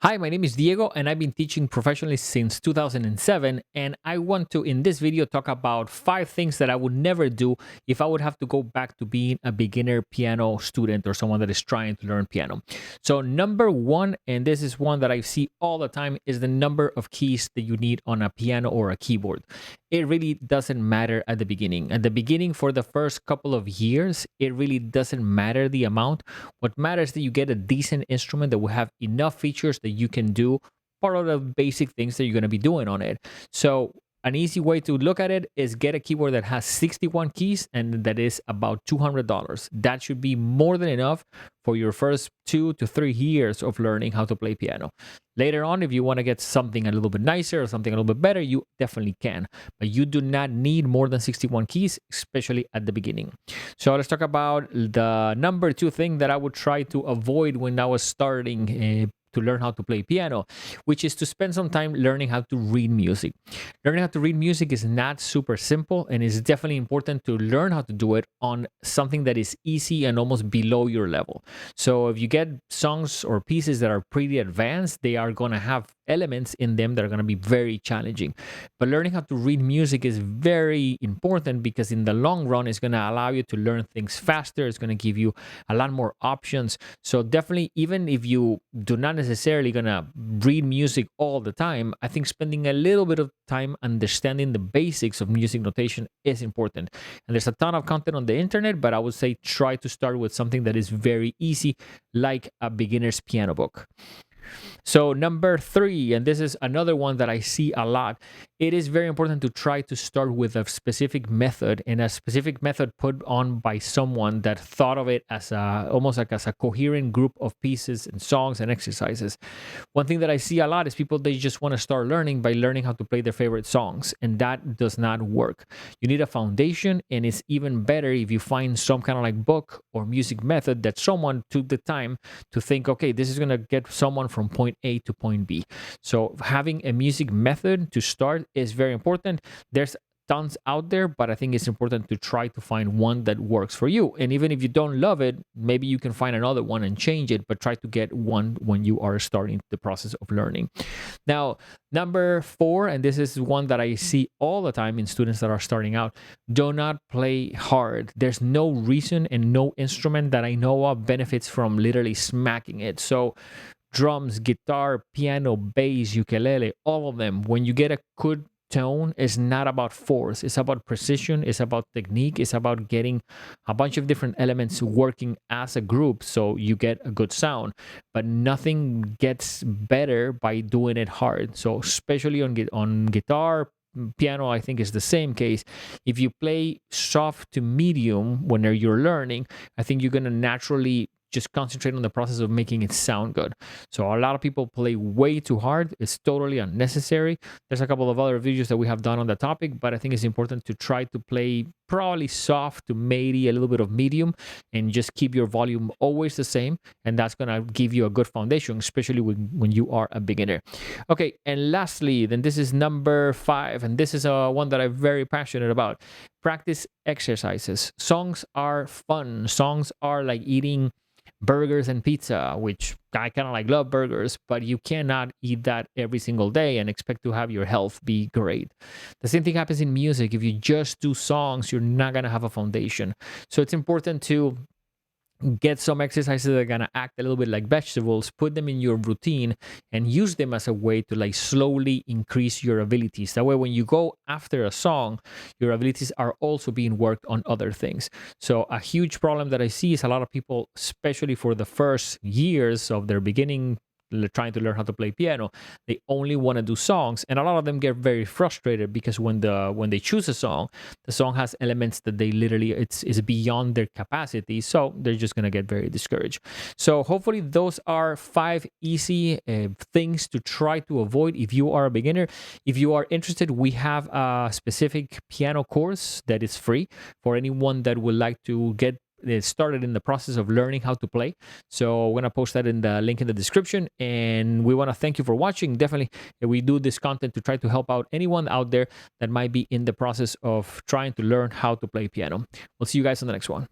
Hi, my name is Diego, and I've been teaching professionally since 2007. And I want to, in this video, talk about 5 things that I would never do if I would have to go back to being a beginner piano student or someone that is trying to learn piano. So, number one, and this is one that I see all the time, is the number of keys that you need on a piano or a keyboard. It really doesn't matter at the beginning. At the beginning, for the first couple of years, it really doesn't matter the amount. What matters is that you get a decent instrument that will have enough features that you can do part of the basic things that you're going to be doing on it. So, an easy way to look at it is get a keyboard that has 61 keys and that is about $200. That should be more than enough for your first 2 to 3 years of learning how to play piano. Later on, if you want to get something a little bit nicer or something a little bit better, you definitely can. But you do not need more than 61 keys, especially at the beginning. So let's talk about the number 2 thing that I would try to avoid when I was starting to learn how to play piano, which is to spend some time learning how to read music. Learning how to read music is not super simple, and it's definitely important to learn how to do it on something that is easy and almost below your level. So if you get songs or pieces that are pretty advanced, they are going to have elements in them that are going to be very challenging. But learning how to read music is very important because in the long run, it's going to allow you to learn things faster. It's going to give you a lot more options. So definitely, even if you do not necessarily going to read music all the time, I think spending a little bit of time understanding the basics of music notation is important. And there's a ton of content on the internet, but I would say try to start with something that is very easy, like a beginner's piano book. So number 3, and this is another one that I see a lot, it is very important to try to start with a specific method, and a specific method put on by someone that thought of it as almost like as a coherent group of pieces and songs and exercises. One thing that I see a lot is people, they just want to start learning by learning how to play their favorite songs, and that does not work. You need a foundation, and it's even better if you find some kind of like book or music method that someone took the time to think, okay, this is going to get someone from point A to point B. So having a music method to start is very important. There's tons out there, but I think it's important to try to find one that works for you. And even if you don't love it, maybe you can find another one and change it, but try to get one when you are starting the process of learning. Now, number 4, and this is one that I see all the time in students that are starting out, do not play hard. There's no reason and no instrument that I know of benefits from literally smacking it. So drums, guitar, piano, bass, ukulele, all of them, when you get a good tone, is not about force. It's about precision. It's about technique. It's about getting a bunch of different elements working as a group so you get a good sound. But nothing gets better by doing it hard. So especially on guitar, piano, I think is the same case. If you play soft to medium when you're learning, I think you're going to naturally just concentrate on the process of making it sound good. So a lot of people play way too hard. It's totally unnecessary. There's a couple of other videos that we have done on the topic, but I think it's important to try to play probably soft to maybe a little bit of medium and just keep your volume always the same. And that's going to give you a good foundation, especially when you are a beginner. Okay, and lastly, then this is number 5, and this is one that I'm very passionate about. Practice exercises. Songs are fun. Songs are like eating burgers and pizza, which I kind of like love burgers, but you cannot eat that every single day and expect to have your health be great. The same thing happens in music. If you just do songs, you're not going to have a foundation. So it's important to get some exercises that are going to act a little bit like vegetables, put them in your routine and use them as a way to like slowly increase your abilities. That way, when you go after a song, your abilities are also being worked on other things. So a huge problem that I see is a lot of people, especially for the first years of their beginning trying to learn how to play piano, they only want to do songs, and a lot of them get very frustrated because when they choose a song, the song has elements that they literally it's beyond their capacity, so they're just going to get very discouraged. So hopefully those are 5 easy things to try to avoid if you are a beginner. If you are interested, we have a specific piano course that is free for anyone that would like to get started in the process of learning how to play. So we're going to post that in the link in the description, and we want to thank you for watching. Definitely, we do this content to try to help out anyone out there that might be in the process of trying to learn how to play piano. We'll see you guys on the next one.